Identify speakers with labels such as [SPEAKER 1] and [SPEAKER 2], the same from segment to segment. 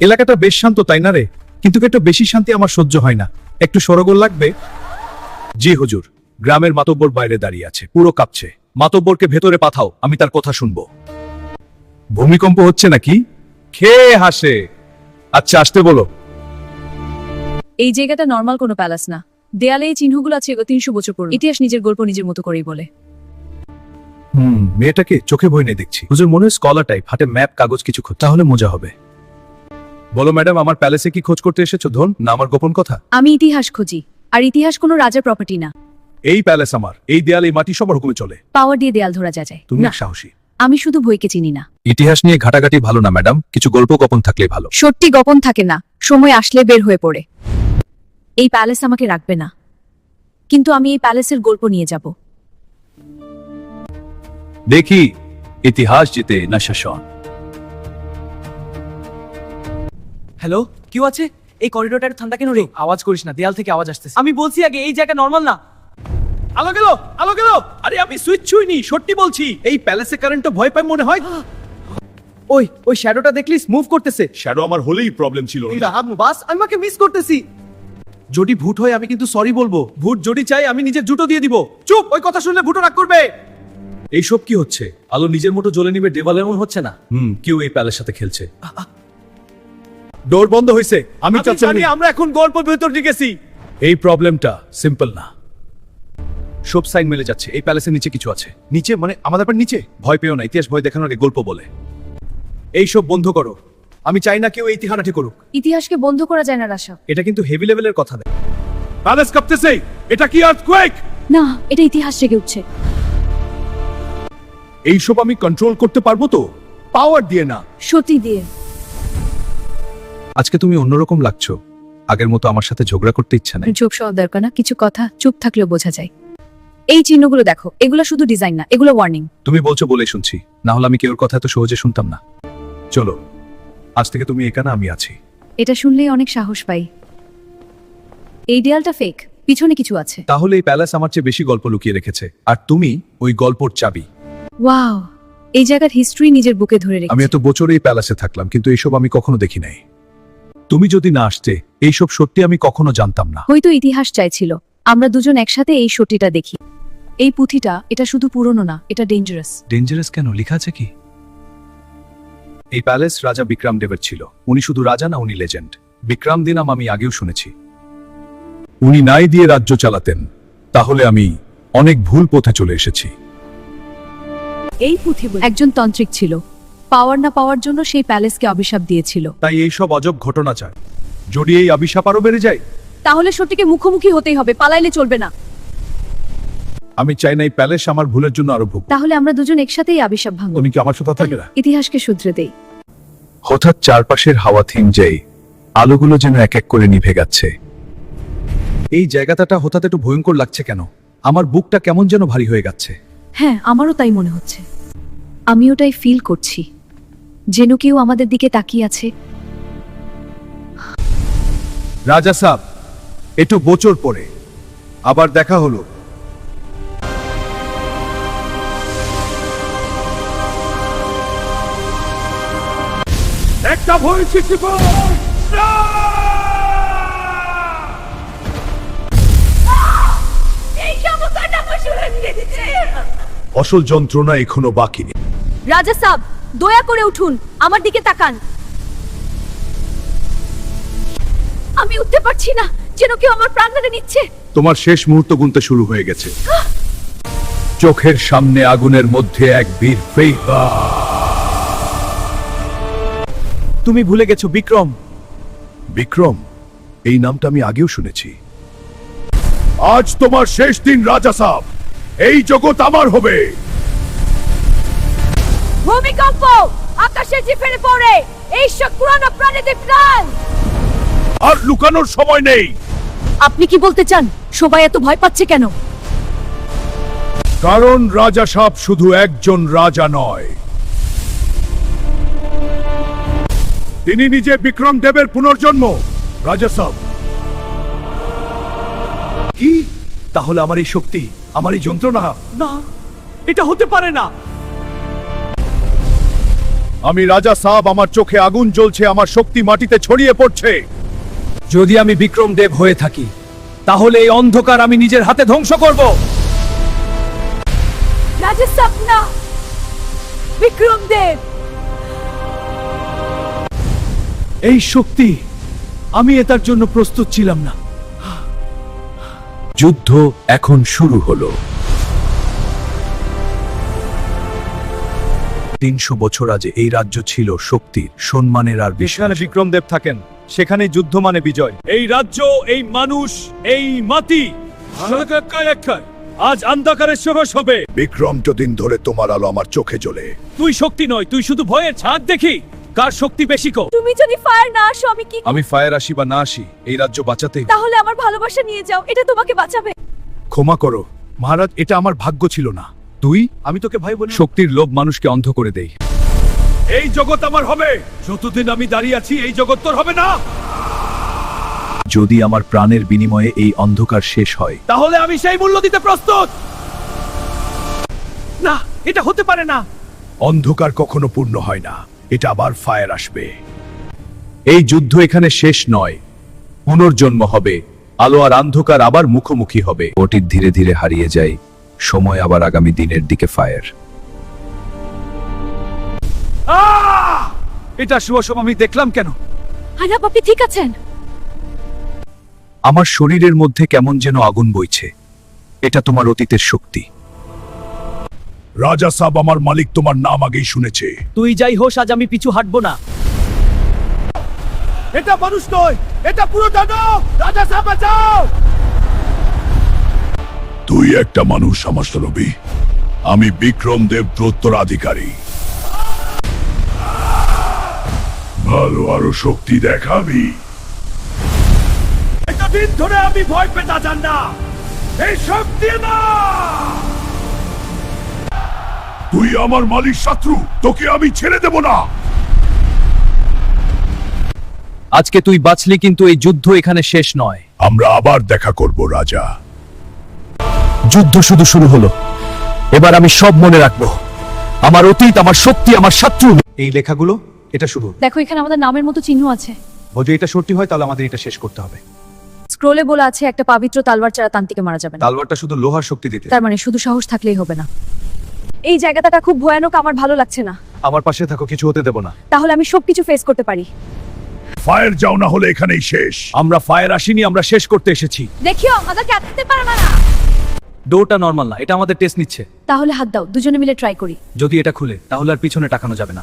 [SPEAKER 1] এলাকাটা বেশ শান্ত, তাই না রে? কিন্তু একটু বেশি শান্তি আমার সহ্য হয় না। একটু সরগোল লাগবে। জি হুজুর। গ্রামের মাতব্বর বাইরে দাঁড়িয়ে আছে, পুরো কাঁপছে। মাতব্বরকে ভেতরে পাঠাও, আমি তার কথা শুনবো। ভূমিকম্প হচ্ছে নাকি? খেয়ে হাসে। আচ্ছা, আসতে বলো।
[SPEAKER 2] এই জায়গাটা নর্মাল কোনো প্যালেস না। দেয়ালে এই চিহ্নগুলো আছে 300 বছর পুরনো। ইতিহাস নিজের গল্প নিজের মতো করেই বলে।
[SPEAKER 1] মেয়েটাকে চোখে ভয় নেই দেখছি। হুজুর মনে হয় স্কলার টাইপ, হাতে ম্যাপ কাগজ কিছু খোঁজ, তাহলে মজা হবে। বলো ম্যাডাম, আমার প্যালেসে কি খোঁজ করতে এসেছো? ধন না আমার গোপন কথা?
[SPEAKER 2] আমি ইতিহাস খুঁজি, আর ইতিহাস কোনো রাজার প্রপার্টি না।
[SPEAKER 1] এই প্যালেস আমার, এই দেয়াল এই মাটি সবার হুকুমে চলে।
[SPEAKER 2] পাওয়ার দিয়ে দেয়াল ধরা যায়।
[SPEAKER 1] তুমি
[SPEAKER 2] না,
[SPEAKER 1] এক সাহসী।
[SPEAKER 2] আমি শুধু বইকে চিনি না।
[SPEAKER 1] ইতিহাস নিয়ে ঘাটাঘাটি ভালো না ম্যাডাম, কিছু গল্প গোপন থাকলে ভালো।
[SPEAKER 2] সত্যি গোপন থাকে না, সময় আসলে বের হয়ে পড়ে। এই প্যালেস আমাকে রাখবে না, কিন্তু আমি এই প্যালেসের গল্প নিয়ে যাব।
[SPEAKER 1] দেখি ইতিহাস জিতে না শাসন।
[SPEAKER 3] হ্যালো, কেউ আছে? এই করিডোরটা একটু ঠান্ডা কেন রে? আওয়াজ করিস না, দেয়াল থেকে আওয়াজ আসতেছে। আমি বলছি আগে এই জায়গা নরমাল না।
[SPEAKER 1] আলো গেল, আলো গেল। আরে আমি সুইচ ছুঁইনি, সত্যি বলছি। এই প্যালেসে কারেন্টটা ভয় পায় মনে হয়।
[SPEAKER 3] ওই শ্যাডোটা দেখলিস? মুভ করতেছে।
[SPEAKER 1] শ্যাডো আমার হলেই প্রবলেম ছিল।
[SPEAKER 3] বাস আমি আমাকে মিস করতেছি।
[SPEAKER 1] যদি ভূত হয় আমি কিন্তু সরি বলবো। ভূত যদি চাই আমি নিজের জুতো দিয়ে দিব। চুপ, ওই কথা শুনলে ভূত রাগ করবে। এইসব কি হচ্ছে? আলো নিজের মতো জ্বলে নিবে, দেওয়াল এমন হচ্ছে না। কেউ এই প্যালেস সাথে খেলছে। ডোর বন্ধ হয়েছে। আমি জানি আমরা এখন গল্প ভেতর ঢুকেছি। এই প্রবলেমটা সিম্পল না। সব সাইন মেলে যাচ্ছে, এই প্যালেসের নিচে কিছু আছে। নিচে মানে আমাদের পার নিচে? ভয় পেও না, ইতিহাস ভয় দেখানোর আগে গল্প বলে। এই সব বন্ধ করো। আমি চাই না কেউ এই ইতিহাসটি করুক।
[SPEAKER 2] ইতিহাসকে বন্ধ করা যায় না রাশা।
[SPEAKER 1] এটা কিন্তু হেভি লেভেলের কথা দেয়। প্যালেস কাঁপতেছে। এটা কি আর্থকোয়েক?
[SPEAKER 2] না, এটা ইতিহাস জেগে উঠছে।
[SPEAKER 1] এইসব আমি কন্ট্রোল করতে পারবো তো? পাওয়ার দিয়ে না,
[SPEAKER 2] সত্যি দিয়ে।
[SPEAKER 1] আজকে তুমি অন্যরকম লাগছো। আগের মতো আমার সাথে ঝগড়া করতে ইচ্ছা নাই।
[SPEAKER 2] চোখ সহ দরকার না, কিছু কথা চুপ থাকলেও বোঝা যায়। এই চিহ্নগুলো দেখো, এগুলো শুধু ডিজাইন না, এগুলো ওয়ার্নিং।
[SPEAKER 1] তুমি বলছো বলেই শুনছি, না হলে আমি কেউর কথা এত সহজে শুনতাম না। চলো, আজ থেকে তুমি একা না, আমি আছি।
[SPEAKER 2] এটা শুনলেই অনেক সাহস পাই। এই দেয়ালটা ফেক, পিছনে কিছু আছে।
[SPEAKER 1] তাহলে এই প্যালেস আমার চেয়ে বেশি গল্প লুকিয়ে রেখেছে, আর তুমি ওই গল্পর চাবি।
[SPEAKER 2] ওয়াও, এই জায়গার হিস্ট্রি নিজের বুকে ধরে
[SPEAKER 1] আমি
[SPEAKER 2] রেখেছে।
[SPEAKER 1] এত বছর এই প্যালেসে থাকলাম, কিন্তু এইসব আমি কখনো দেখি নাই। তুমি যদি না আসতে, এইসব সত্যি আমি কখনো জানতাম না।
[SPEAKER 2] হয়তো ইতিহাস চাইছিল আমরা দুজন একসাথে এই সত্যিটা দেখি। এই পুঁথিটা, এটা শুধু পুরনো না, এটা ডেঞ্জারাস।
[SPEAKER 1] ডেঞ্জারাস কেন? লেখা আছে কি? এই প্যালেস রাজা বিক্রম দেবের ছিল। উনি শুধু রাজা না, উনি লেজেন্ড। বিক্রম দিন নাম আমি আগেও শুনেছি। উনি নাই দিয়ে রাজ্য চালাতেন। তাহলে আমি অনেক ভুল পথে চলে এসেছি।
[SPEAKER 2] এই পুঁথি একজন তান্ত্রিক ছিল, পাওয়ার না পাওয়ার জন্য সেই প্যালেসকে অভিশাপ দিয়েছিল।
[SPEAKER 1] তাই এই সব অজব ঘটনা চায়। যদি এই অভিশাপ আরো বেড়ে যায়,
[SPEAKER 2] তাহলে সত্যিকে মুখোমুখি হতেই হবে, পালাইলে চলবে না।
[SPEAKER 1] আমি চাই না এই প্যালেস আমার ভুলের জন্য আরো ভুগ।
[SPEAKER 2] তাহলে আমরা দুজন একসাথেই অভিশাপ ভাঙব।
[SPEAKER 1] তুমি কি আমার সাথে থাকবে না?
[SPEAKER 2] ইতিহাসকে শুধরে দেই।
[SPEAKER 1] হঠাৎ চারপাশের হাওয়া থিম যায়, আলোগুলো যেন এক এক করে নিভে যাচ্ছে। এই জায়গাটা হঠাৎ একটু ভয়ঙ্কর লাগছে কেন? আমার বুকটা কেমন যেন ভারী হয়ে যাচ্ছে।
[SPEAKER 2] হ্যাঁ, আমারও তাই মনে হচ্ছে। আমি ওটাই ফিল করছি, যেন কেউ আমাদের দিকে তাকিয়ে আছে।
[SPEAKER 1] রাজা সাহেব, একটু বছর পরে আবার দেখা হলো। একটা ভয় সৃষ্টি কর। আসল যন্ত্রণা এখনো বাকি নেই।
[SPEAKER 2] রাজা সাহেব, দয়া করে উঠুন, আমার দিকে তাকান। আমি উঠতে পারছি না, যেন কেউ আমার প্রাণ কেড়ে নিচ্ছে।
[SPEAKER 1] তোমার শেষ মুহূর্ত গুনতে শুরু হয়ে গেছে। চোখের সামনে আগুনের মধ্যে এক বীর ফেইবা।
[SPEAKER 3] তুমি ভুলে গেছো বিক্রম।
[SPEAKER 1] বিক্রম, এই নামটা আমি আগেও শুনেছি। আজ তোমার শেষ দিন রাজা সাহেব। এই জগৎ আমার হবে।
[SPEAKER 2] ভূমিকম্প, আকাশে জিফেরে পড়ে, এই সব পুরানো প্রাণীদের প্রাণ।
[SPEAKER 1] আর লুকানোর সময় নেই।
[SPEAKER 2] আপনি কি বলতে চান সবাই এত ভয় পাচ্ছে কেন?
[SPEAKER 1] কারণ রাজা সাহেব শুধু একজন রাজা নয়, তিনি নিজে বিক্রম দেবের পুনর্জন্ম। রাজা সাহেব কি? তাহলে আমার এই শক্তি, আমার এই যন্ত্রণা।
[SPEAKER 3] না, এটা হতে পারে না।
[SPEAKER 4] আমি রাজা সাহেব, আমার চোখে আগুন জ্বলছে, আমার শক্তি মাটিতে ছড়িয়ে পড়ছে।
[SPEAKER 1] যদি আমি বিক্রম দেব হয়ে থাকি তাহলে এই অন্ধকার আমি নিজের হাতে ধ্বংস করব।
[SPEAKER 2] রাজা সাপনা, বিক্রম দেব,
[SPEAKER 1] এই শক্তি, আমি এটার জন্য প্রস্তুত ছিলাম না।
[SPEAKER 4] যুদ্ধ এখন শুরু হলো। 300 বছর আগে এই রাজ্য ছিল শক্তির, সম্মানের আর
[SPEAKER 1] যেখানে বিক্রম দেব থাকেন সেখানে যুদ্ধ মানে বিজয়। এই রাজ্য, এই মানুষ, এই মাটি আজ অন্ধকারের সবস হবে।
[SPEAKER 4] বিক্রম দিন ধরে তোমার আলো আমার চোখে জ্বলে।
[SPEAKER 1] তুই শক্তি নয়, তুই শুধু ভয়ের ছাদ দেখি। কার শক্তি বেশি কো?
[SPEAKER 2] তুমি যদি ফায়ার না আসো আমি কি?
[SPEAKER 4] আমি ফায়ার আসি বা না আসি, এই রাজ্য বাঁচাতে।
[SPEAKER 2] তাহলে আমার ভালোবাসা নিয়ে যাও, এটা তোমাকে বাঁচাবে।
[SPEAKER 4] ক্ষমা করো মহারাজ, এটা আমার ভাগ্য ছিল না।
[SPEAKER 1] আমি তোকে ভাই বলি,
[SPEAKER 4] শক্তির লোভ মানুষকে অন্ধ করে দেয়।
[SPEAKER 1] এই জগৎ আমার হবে। যতদিন আমি দাঁড়িয়ে আছি এই জগৎ তোর হবে না।
[SPEAKER 4] যদি আমার প্রাণের বিনিময়ে এই অন্ধকার শেষ হয়,
[SPEAKER 1] তাহলে আমি সেই মূল্য দিতে প্রস্তুত। না, এটা হতে পারে না।
[SPEAKER 4] অন্ধকার কখনো পূর্ণ হয় না, এটা আবার ফায়ার আসবে। এই যুদ্ধ এখানে শেষ নয়, পুনর্জন্ম হবে। আলো আর অন্ধকার আবার মুখোমুখি হবে। অতীত ধীরে ধীরে হারিয়ে যায়, সময় আবার আগামী দিনের দিকে ফায়ার।
[SPEAKER 1] এটা শুভ সময় আমি দেখলাম কেন?
[SPEAKER 2] আরে আপনি ঠিক আছেন?
[SPEAKER 4] আমার শরীরের মধ্যে কেমন যেন আগুন বইছে। এটা তোমার অতীতের শক্তি। রাজা সাহেব, আমার মালিক তোমার নাম আগেই শুনেছে।
[SPEAKER 3] তুই যাই হোস, আজ আমি পিছু হাঁটবো না।
[SPEAKER 1] এটা মানুষ নয়, এটা পুরো দানব। রাজা সাহেব বাঁচাও।
[SPEAKER 4] তুই একটা মানুষ আমার নবী। আমি বিক্রম দেব, উত্তরাধিকারী। ভালো আরো শক্তি দেখাবি।
[SPEAKER 1] এতদিন ধরে আমি ভয় পেতা জান না, এই শক্তি না।
[SPEAKER 4] তুই আমার মালিক শত্রু, তোকে আমি ছেড়ে দেব না।
[SPEAKER 3] আজকে তুই বাঁচলি, কিন্তু এই যুদ্ধ এখানে শেষ নয়।
[SPEAKER 4] আমরা আবার দেখা করব রাজা।
[SPEAKER 1] যুদ্ধ শুধু শুরু হলো। এবার আমি সব মনে রাখবো। আমার অতীত, আমার শক্তি, আমার শত্রু। এই লেখাগুলো, এটা শুরু।
[SPEAKER 2] দেখো এখানে আমাদের নামের মতো চিহ্ন আছে।
[SPEAKER 1] যদি এটা সত্যি হয় তাহলে আমাদের এটা শেষ করতে হবে।
[SPEAKER 2] স্ক্রোলে বলা আছে একটা পবিত্র তালওয়ার ছাড়া তান্ত্রিকে মারা যাবে না।
[SPEAKER 1] তালওয়ারটা শুধু লোহার শক্তি দিতে।
[SPEAKER 2] তার মানে শুধু সাহস থাকলেই হবে না। এই জায়গাটা খুব ভয়ানক, আমার ভালো লাগছে না।
[SPEAKER 1] আমার পাশে থাকো, কিছু হতে দেব না।
[SPEAKER 2] তাহলে আমি সবকিছু ফেস করতে পারি।
[SPEAKER 4] ফায়ার যাও, না হলে এখানেই শেষ।
[SPEAKER 1] আমরা ফায়ার আসিনি, আমরা শেষ করতে এসেছি।
[SPEAKER 2] দেখিও আমাদেরকে আটকাতে পারবে না।
[SPEAKER 1] ডোরটা নরমাল না, এটা আমাদের টেস্ট নিচ্ছে।
[SPEAKER 2] তাহলে হাত দাও, দুজনে মিলে ট্রাই করি।
[SPEAKER 1] যদি এটা খুলে তাহলে আর পিছনে টাকানো যাবে না।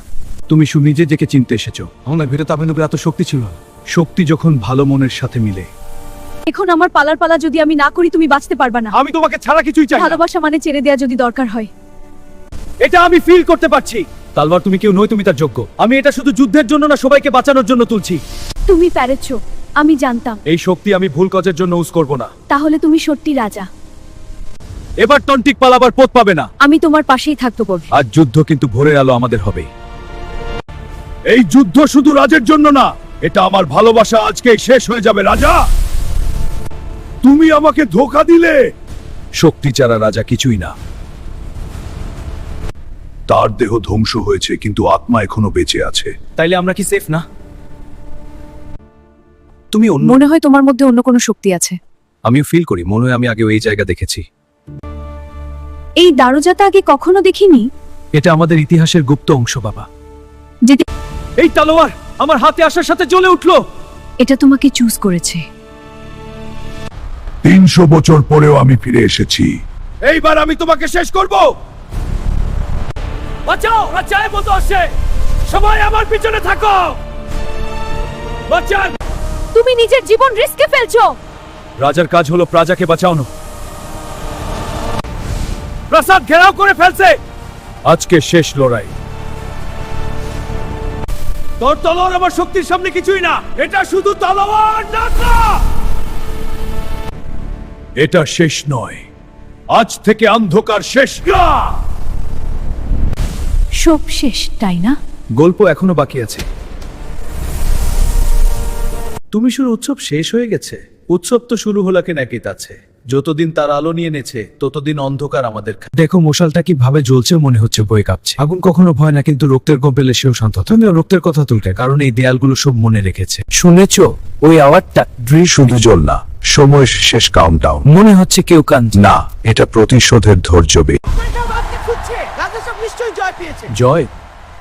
[SPEAKER 1] তুমি শুধু নিজে জেকে চিনতে এসেছো। আমার ভিতরে তো আপনাদের এত শক্তি ছিল। শক্তি যখন ভালো মনের সাথে মিলে।
[SPEAKER 2] এখন আমার পালার পালা যদি আমি না করি তুমি বাঁচতে পারবে না।
[SPEAKER 1] আমি তোমাকে ছাড়া কিছুই চাই না।
[SPEAKER 2] ভালোবাসা মানে ছেড়ে দেয়া যদি দরকার হয়।
[SPEAKER 1] এটা আমি ফিল করতে পারছি। তালওয়ার, তুমি কেউ নয়, তুমি তার যোগ্য। আমি এটা শুধু যুদ্ধের জন্য না, সবাইকে বাঁচানোর জন্য তুলছি।
[SPEAKER 2] তুমি পেরেছো, আমি জানতাম।
[SPEAKER 1] এই শক্তি আমি ভুল কাজের জন্য ইউজ করব না।
[SPEAKER 2] তাহলে তুমি সত্যি রাজা।
[SPEAKER 1] এবার টন্টিক পালাবার পথ পাবে না।
[SPEAKER 2] আমি তোমার পাশেই থাকতে করব।
[SPEAKER 1] আজ যুদ্ধ কিন্তু ভোরের আলো আমাদের হবে। এই যুদ্ধ শুধু রাজের জন্য না, এটা আমার ভালোবাসা আজকেই শেষ হয়ে যাবে। রাজা, তুমি আমাকে ধোঁকা দিলে।
[SPEAKER 4] শক্তি ছাড়া রাজা কিছুই না। তার দেহ ধ্বংস হয়েছে, কিন্তু আত্মা এখনো বেঁচে আছে।
[SPEAKER 1] তাইলে আমরা কি সেফ না? তুমি অন্য।
[SPEAKER 2] মনে হয় তোমার মধ্যে অন্য কোনো শক্তি আছে।
[SPEAKER 1] আমিও ফিল করি, মনে হয় আমি আগেও এই জায়গা দেখেছি।
[SPEAKER 2] এই দারোজাটা আগে কখনো দেখিনি।
[SPEAKER 1] এটা আমাদের ইতিহাসের গুপ্ত অংশ বাবা।
[SPEAKER 2] যেতে
[SPEAKER 1] এই তলোয়ার আমার হাতে আসার সাথে জ্বলে উঠলো।
[SPEAKER 2] এটা তোমাকে চুজ করেছে।
[SPEAKER 4] 300 বছর পরেও আমি ফিরে এসেছি।
[SPEAKER 1] এইবার আমি তোমাকে শেষ করব। বাঁচাও, রাজায় মতো আসে। সবাই আমার পিছনে থাকো। বাঁচান।
[SPEAKER 2] তুমি নিজের জীবন রিস্কে ফেলছো।
[SPEAKER 1] রাজার কাজ হলো প্রজাকে বাঁচানো। প্রাসাদ ঘেরাও করে ফেলছে। আজকে শেষ লড়াই। তোর তলোয়ার আমার শক্তির সামনে কিছুই না। এটা শুধু তলোয়ার না।
[SPEAKER 4] এটা শেষ নয়, আজ থেকে অন্ধকার শেষ।
[SPEAKER 2] সব শেষ, তাই না?
[SPEAKER 1] গল্প এখনো বাকি আছে। তুমি শুরু, উৎসব শেষ হয়ে গেছে। উৎসব তো শুরু হলো কেন একই আছে। যতদিন তার আলো নিয়ে নেছে ততদিন অন্ধকার আমাদের দেখো মশালটা কিভাবে জ্বলছে, মনে হচ্ছে বয়ে কাঁপছে। আগুন কখনো ভয় না, কিন্তু রক্তের গম পেলে সেও শান্ত হয়। তুমিও রক্তের কথা তুলতে, কারণ এই দেয়ালগুলো সব মনে রেখেছে। শুনেছো ওই আওয়াজটা?
[SPEAKER 4] শুধু জ্বল না, সময় শেষ কাউন্টডাউন।
[SPEAKER 1] মনে হচ্ছে কেউ কাঁদছে।
[SPEAKER 4] না, এটা প্রতিশোধের ধৈর্য।
[SPEAKER 1] জয়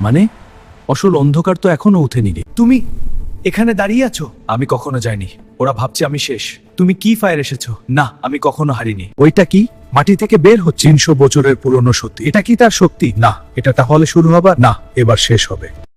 [SPEAKER 1] মানে আসল অন্ধকার তো এখনো উঠেনি। তুমি এখানে দাঁড়িয়ে আছো? আমি কখনো যাইনি। ওরা ভাবছে আমি শেষ। তুমি কি ফায়ার এসেছো? না, আমি কখনো হারিনি। ওইটা কি মাটি থেকে বের হচ্ছে?
[SPEAKER 4] 300 বছরের পুরনো সত্যি।
[SPEAKER 1] এটা কি তার শক্তি?
[SPEAKER 4] না, এটা তাহলে শুরু হবার না, এবার শেষ হবে।